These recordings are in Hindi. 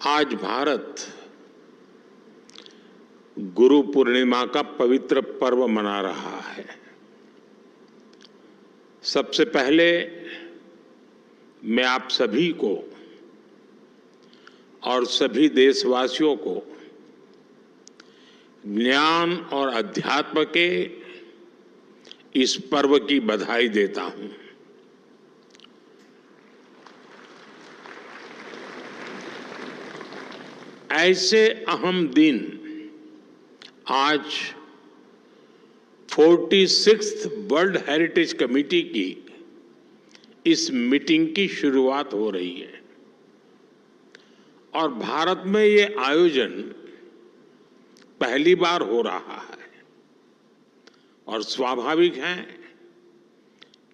आज भारत गुरु पूर्णिमा का पवित्र पर्व मना रहा है। सबसे पहले मैं आप सभी को और सभी देशवासियों को ज्ञान और अध्यात्म के इस पर्व की बधाई देता हूं। ऐसे अहम दिन आज 46th वर्ल्ड हेरिटेज कमेटी की इस मीटिंग की शुरुआत हो रही है और भारत में ये आयोजन पहली बार हो रहा है और स्वाभाविक है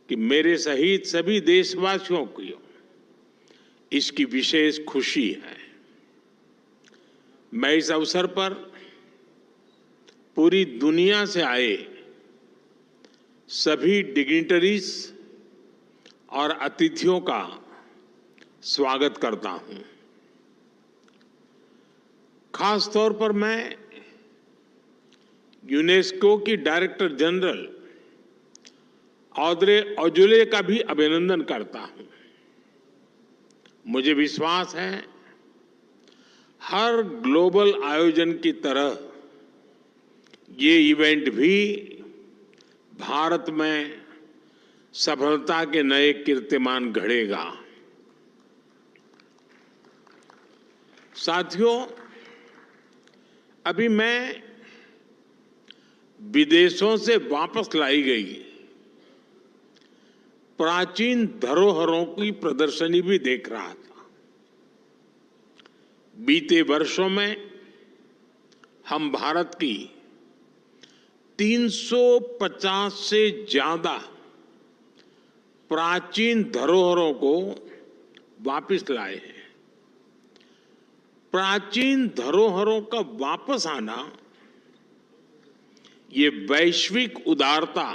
कि मेरे सहित सभी देशवासियों को इसकी विशेष खुशी है। मैं इस अवसर पर पूरी दुनिया से आए सभी डिग्निटरीज और अतिथियों का स्वागत करता हूं। खास तौर पर मैं यूनेस्को की डायरेक्टर जनरल ऑड्रे अजौले का भी अभिनंदन करता हूं। मुझे विश्वास है हर ग्लोबल आयोजन की तरह ये इवेंट भी भारत में सफलता के नए कीर्तिमान गढ़ेगा। साथियों, अभी मैं विदेशों से वापस लाई गई प्राचीन धरोहरों की प्रदर्शनी भी देख रहा था। बीते वर्षों में हम भारत की 350 से ज्यादा प्राचीन धरोहरों को वापस लाए हैं। प्राचीन धरोहरों का वापस आना ये वैश्विक उदारता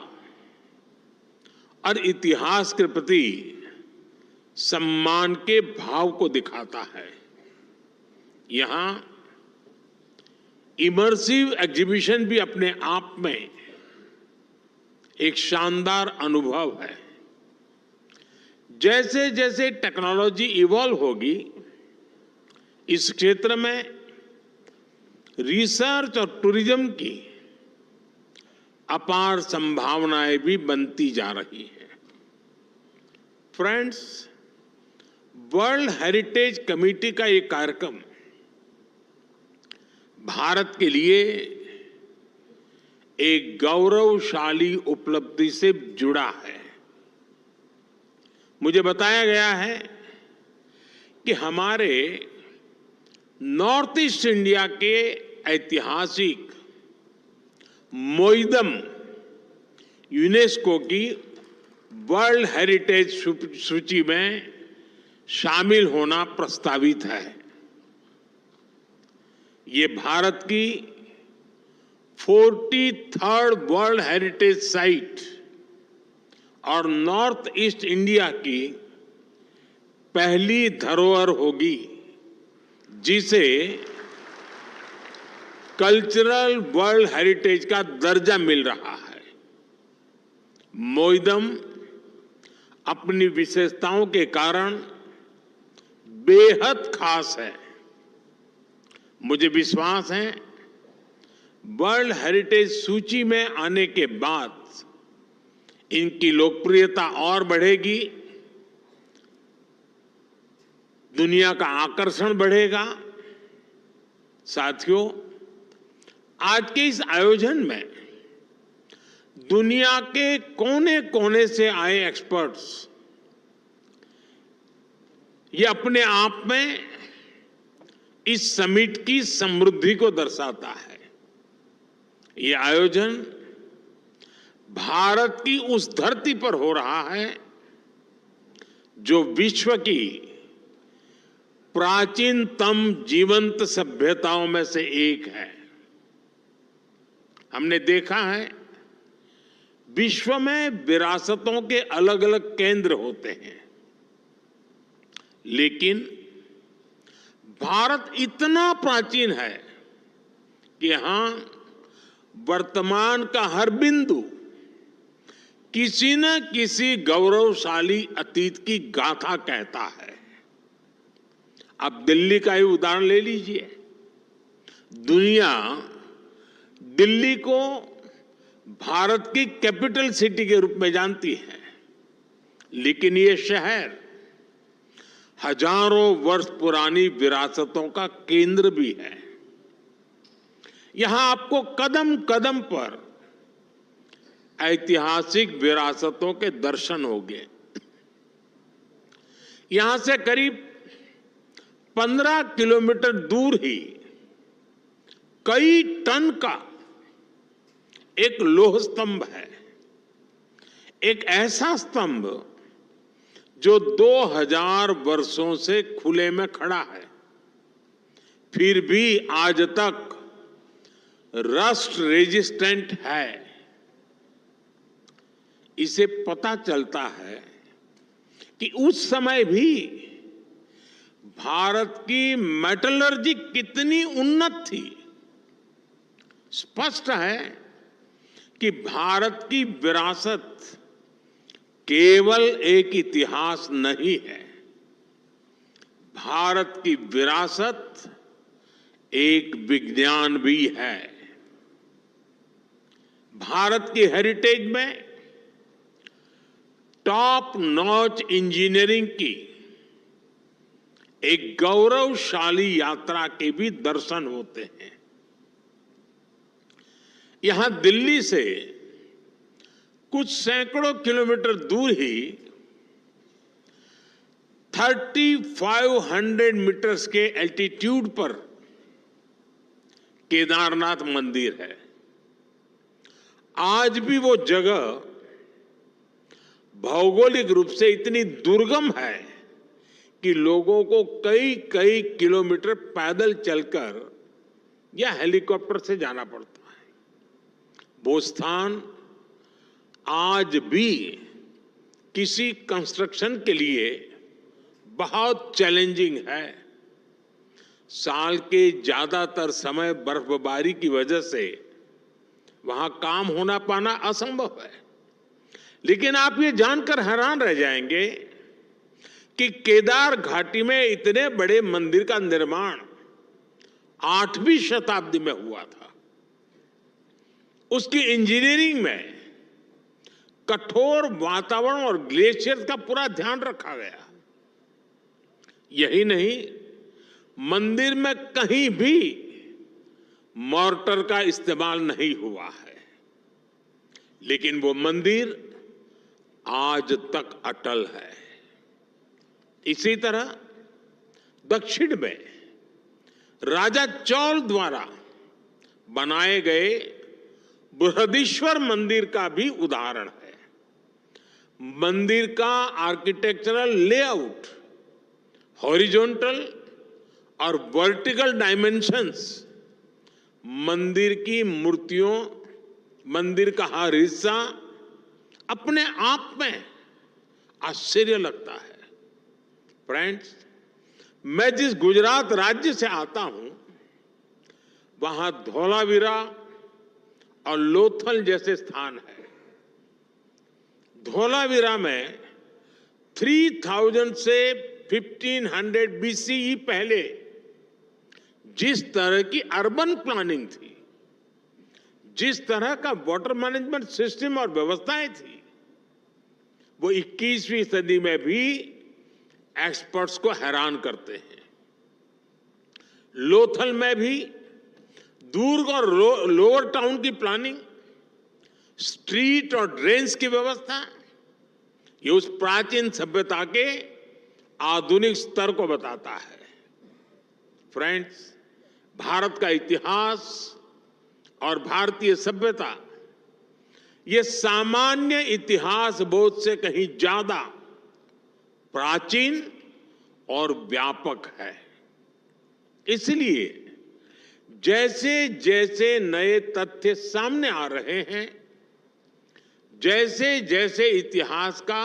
और इतिहास के प्रति सम्मान के भाव को दिखाता है। यहां इमर्सिव एग्जीबिशन भी अपने आप में एक शानदार अनुभव है। जैसे जैसे टेक्नोलॉजी इवॉल्व होगी, इस क्षेत्र में रिसर्च और टूरिज्म की अपार संभावनाएं भी बनती जा रही हैं। फ्रेंड्स, वर्ल्ड हेरिटेज कमेटी का ये कार्यक्रम भारत के लिए एक गौरवशाली उपलब्धि से जुड़ा है। मुझे बताया गया है कि हमारे नॉर्थ ईस्ट इंडिया के ऐतिहासिक मोइदम यूनेस्को की वर्ल्ड हेरिटेज सूची में शामिल होना प्रस्तावित है। ये भारत की 43rd वर्ल्ड हेरिटेज साइट और नॉर्थ ईस्ट इंडिया की पहली धरोहर होगी जिसे कल्चरल वर्ल्ड हेरिटेज का दर्जा मिल रहा है। मोइदम अपनी विशेषताओं के कारण बेहद खास है। मुझे विश्वास है वर्ल्ड हेरिटेज सूची में आने के बाद इनकी लोकप्रियता और बढ़ेगी, दुनिया का आकर्षण बढ़ेगा। साथियों, आज के इस आयोजन में दुनिया के कोने कोने से आए एक्सपर्ट्स ये अपने आप में इस समिट की समृद्धि को दर्शाता है। ये आयोजन भारत की उस धरती पर हो रहा है जो विश्व की प्राचीनतम जीवंत सभ्यताओं में से एक है। हमने देखा है विश्व में विरासतों के अलग अलग केंद्र होते हैं, लेकिन भारत इतना प्राचीन है कि यहां वर्तमान का हर बिंदु किसी न किसी गौरवशाली अतीत की गाथा कहता है। आप दिल्ली का ही उदाहरण ले लीजिए। दुनिया दिल्ली को भारत की कैपिटल सिटी के रूप में जानती है, लेकिन ये शहर हजारों वर्ष पुरानी विरासतों का केंद्र भी है। यहां आपको कदम कदम पर ऐतिहासिक विरासतों के दर्शन होंगे। यहां से करीब 15 किलोमीटर दूर ही कई टन का एक लौह स्तंभ है, एक ऐसा स्तंभ जो 2000 वर्षों से खुले में खड़ा है, फिर भी आज तक रस्ट रेजिस्टेंट है। इसे पता चलता है कि उस समय भी भारत की मेटलर्जी कितनी उन्नत थी। स्पष्ट है कि भारत की विरासत केवल एक इतिहास नहीं है, भारत की विरासत एक विज्ञान भी है। भारत की हेरिटेज में टॉप नॉच इंजीनियरिंग की एक गौरवशाली यात्रा के भी दर्शन होते हैं। यहां दिल्ली से कुछ सैकड़ों किलोमीटर दूर ही 3500 मीटर्स के एल्टीट्यूड पर केदारनाथ मंदिर है। आज भी वो जगह भौगोलिक रूप से इतनी दुर्गम है कि लोगों को कई कई किलोमीटर पैदल चलकर या हेलीकॉप्टर से जाना पड़ता है। वो स्थान आज भी किसी कंस्ट्रक्शन के लिए बहुत चैलेंजिंग है। साल के ज्यादातर समय बर्फबारी की वजह से वहां काम होना पाना असंभव है। लेकिन आप ये जानकर हैरान रह जाएंगे कि केदार घाटी में इतने बड़े मंदिर का निर्माण 8वीं शताब्दी में हुआ था। उसकी इंजीनियरिंग में कठोर वातावरण और ग्लेशियर का पूरा ध्यान रखा गया। यही नहीं, मंदिर में कहीं भी मॉर्टर का इस्तेमाल नहीं हुआ है, लेकिन वो मंदिर आज तक अटल है। इसी तरह दक्षिण में राजा चौल द्वारा बनाए गए बृहदीश्वर मंदिर का भी उदाहरण है। मंदिर का आर्किटेक्चरल लेआउट, हॉरिजॉन्टल और वर्टिकल डायमेंशंस, मंदिर की मूर्तियों, मंदिर का हर हिस्सा अपने आप में आश्चर्य लगता है। फ्रेंड्स, मैं जिस गुजरात राज्य से आता हूं, वहां धोलावीरा और लोथल जैसे स्थान है। धोलावीरा में 3000 से 1500 BCE पहले जिस तरह की अर्बन प्लानिंग थी, जिस तरह का वाटर मैनेजमेंट सिस्टम और व्यवस्थाएं थी, वो 21वीं सदी में भी एक्सपर्ट्स को हैरान करते हैं। लोथल में भी दुर्ग और लोअर टाउन की प्लानिंग, स्ट्रीट और ड्रेन्स की व्यवस्था, ये उस प्राचीन सभ्यता के आधुनिक स्तर को बताता है। फ्रेंड्स, भारत का इतिहास और भारतीय सभ्यता ये सामान्य इतिहास बोध से कहीं ज्यादा प्राचीन और व्यापक है। इसलिए जैसे जैसे नए तथ्य सामने आ रहे हैं, जैसे जैसे इतिहास का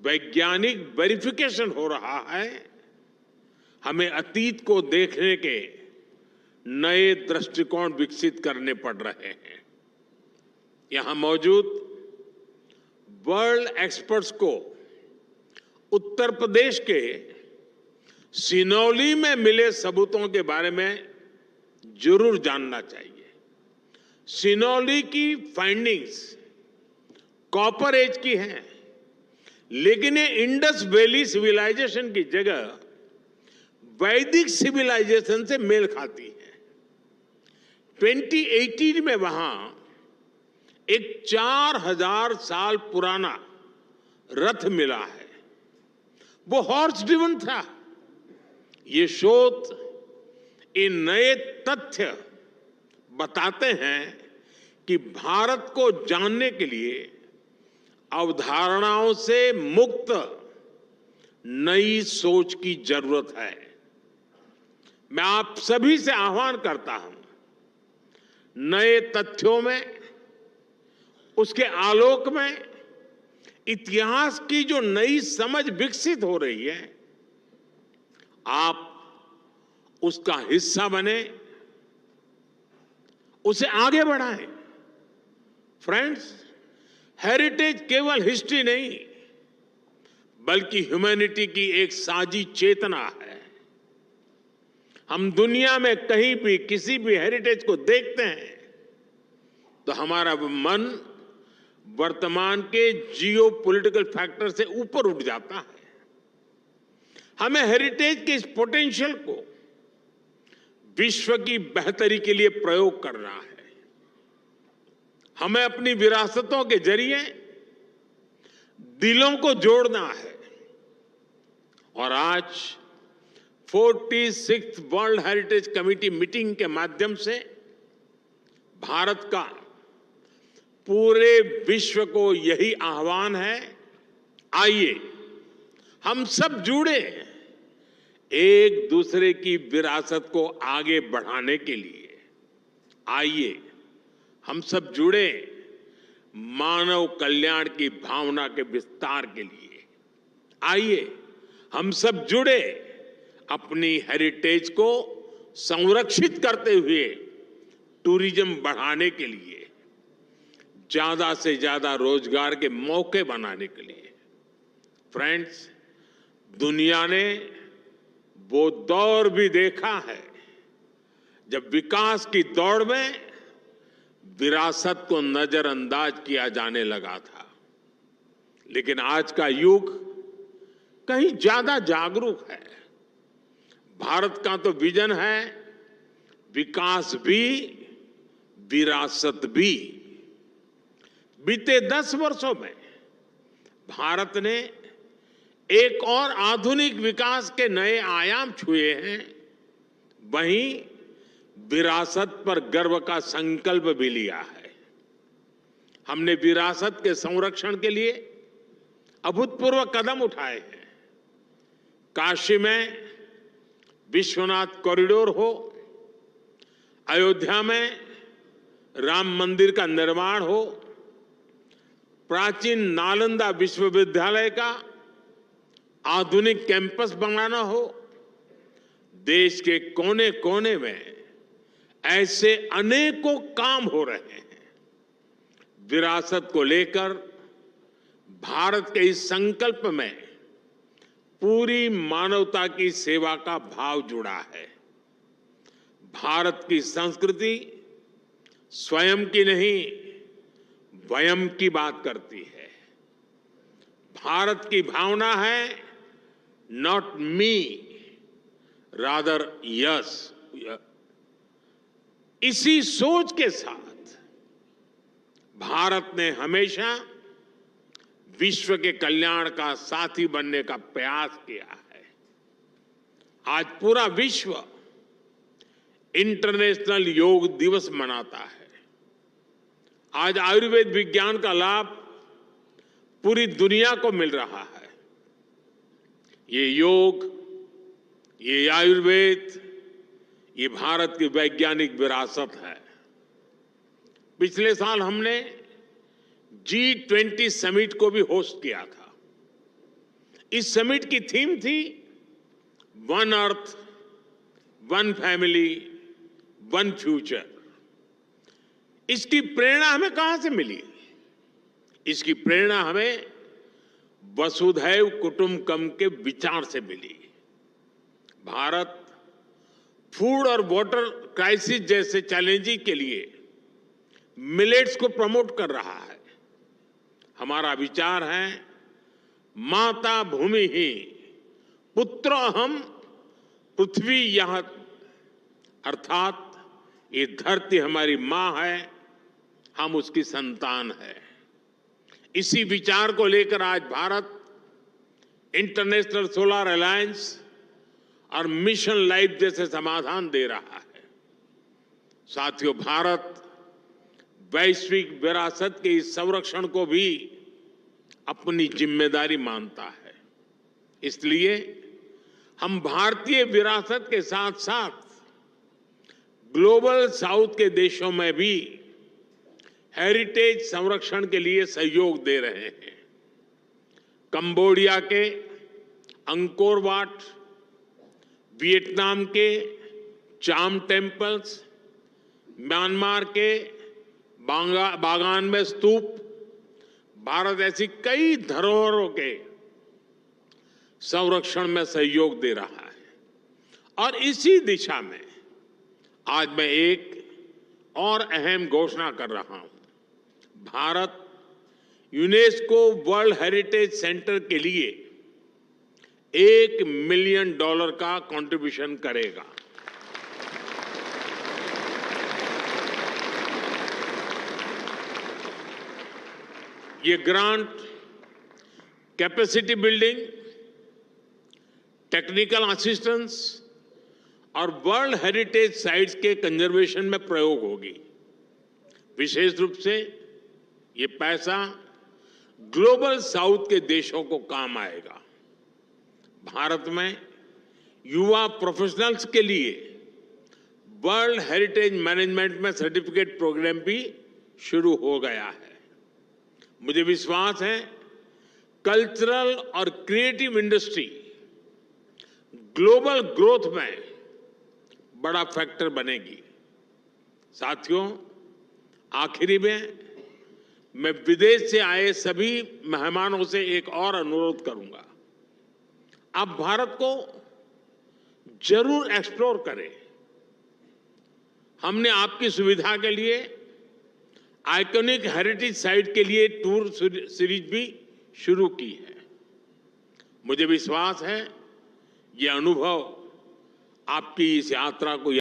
वैज्ञानिक वेरिफिकेशन हो रहा है, हमें अतीत को देखने के नए दृष्टिकोण विकसित करने पड़ रहे हैं। यहां मौजूद वर्ल्ड एक्सपर्ट्स को उत्तर प्रदेश के सिनौली में मिले सबूतों के बारे में जरूर जानना चाहिए। सिनौली की फाइंडिंग्स कॉपर एज की हैं, लेकिन ये इंडस वैली सिविलाइजेशन की जगह वैदिक सिविलाइजेशन से मेल खाती है। 2018 में वहां एक 4000 साल पुराना रथ मिला है। वो हॉर्स ड्रिवन था। ये शोध इन नए तथ्य बताते हैं कि भारत को जानने के लिए अवधारणाओं से मुक्त नई सोच की जरूरत है। मैं आप सभी से आह्वान करता हूं, नए तथ्यों में, उसके आलोक में इतिहास की जो नई समझ विकसित हो रही है, आप उसका हिस्सा बने, उसे आगे बढ़ाएं। फ्रेंड्स, हेरिटेज केवल हिस्ट्री नहीं, बल्कि ह्यूमैनिटी की एक साझी चेतना है। हम दुनिया में कहीं भी किसी भी हेरिटेज को देखते हैं तो हमारा मन वर्तमान के जियो पॉलिटिकल फैक्टर से ऊपर उठ जाता है। हमें हेरिटेज के इस पोटेंशियल को विश्व की बेहतरी के लिए प्रयोग करना है। हमें अपनी विरासतों के जरिए दिलों को जोड़ना है। और आज 46th world heritage committee meeting के माध्यम से भारत का पूरे विश्व को यही आह्वान है, आइए हम सब जुड़े एक दूसरे की विरासत को आगे बढ़ाने के लिए। आइए हम सब जुड़े मानव कल्याण की भावना के विस्तार के लिए। आइए हम सब जुड़े अपनी हेरिटेज को संरक्षित करते हुए टूरिज्म बढ़ाने के लिए, ज्यादा से ज्यादा रोजगार के मौके बनाने के लिए। फ्रेंड्स, दुनिया ने वो दौर भी देखा है जब विकास की दौड़ में विरासत को नजरअंदाज किया जाने लगा था, लेकिन आज का युग कहीं ज्यादा जागरूक है। भारत का तो विजन है विकास भी, विरासत भी। बीते 10 वर्षों में भारत ने एक और आधुनिक विकास के नए आयाम छुए हैं। वहीं विरासत पर गर्व का संकल्प भी लिया है। हमने विरासत के संरक्षण के लिए अभूतपूर्व कदम उठाए हैं। काशी में विश्वनाथ कॉरिडोर हो, अयोध्या में राम मंदिर का निर्माण हो, प्राचीन नालंदा विश्वविद्यालय का आधुनिक कैंपस बनाना हो, देश के कोने कोने में ऐसे अनेकों काम हो रहे हैं। विरासत को लेकर भारत के इस संकल्प में पूरी मानवता की सेवा का भाव जुड़ा है। भारत की संस्कृति स्वयं की नहीं, वयम की बात करती है। भारत की भावना है नॉट मी, रादर यस। इसी सोच के साथ भारत ने हमेशा विश्व के कल्याण का साथी बनने का प्रयास किया है। आज पूरा विश्व इंटरनेशनल योग दिवस मनाता है। आज आयुर्वेद विज्ञान का लाभ पूरी दुनिया को मिल रहा है। ये योग, ये आयुर्वेद, ये भारत की वैज्ञानिक विरासत है। पिछले साल हमने G20 समिट को भी होस्ट किया था। इस समिट की थीम थी one earth, one family, one future. इसकी प्रेरणा हमें कहां से मिली? इसकी प्रेरणा हमें वसुधैव कुटुंबकम के विचार से मिली। भारत फूड और वाटर क्राइसिस जैसे चैलेंजेस के लिए मिलेट्स को प्रमोट कर रहा है। हमारा विचार है, माता भूमि ही पुत्र अहम पृथ्वी यह, अर्थात ये धरती हमारी मां है, हम उसकी संतान है। इसी विचार को लेकर आज भारत इंटरनेशनल सोलर अलायंस और मिशन लाइफ जैसे समाधान दे रहा है। साथियों, भारत वैश्विक विरासत के इस संरक्षण को भी अपनी जिम्मेदारी मानता है। इसलिए हम भारतीय विरासत के साथ साथ ग्लोबल साउथ के देशों में भी हेरिटेज संरक्षण के लिए सहयोग दे रहे हैं। कंबोडिया के अंकोर वाट, वियतनाम के चाम टेम्पल्स, म्यांमार के बागान में स्तूप, भारत ऐसी कई धरोहरों के संरक्षण में सहयोग दे रहा है। और इसी दिशा में आज मैं एक और अहम घोषणा कर रहा हूं। Bharat UNESCO world heritage centre के लिए $1 मिलियन का कंट्रीब्यूशन करेगा। ये grant capacity building, technical assistance और वर्ल्ड हेरिटेज साइट्स के कंजर्वेशन में प्रयोग होगी। विशेष रूप से ये पैसा ग्लोबल साउथ के देशों को काम आएगा। भारत में युवा प्रोफेशनल्स के लिए वर्ल्ड हेरिटेज मैनेजमेंट में सर्टिफिकेट प्रोग्राम भी शुरू हो गया है। मुझे विश्वास है कल्चरल और क्रिएटिव इंडस्ट्री ग्लोबल ग्रोथ में बड़ा फैक्टर बनेगी। साथियों, आखिरी में मैं विदेश से आए सभी मेहमानों से एक और अनुरोध करूंगा। आप भारत को जरूर एक्सप्लोर करें। हमने आपकी सुविधा के लिए आइकॉनिक हेरिटेज साइट के लिए टूर सीरीज भी शुरू की है। मुझे विश्वास है ये अनुभव आपकी इस यात्रा को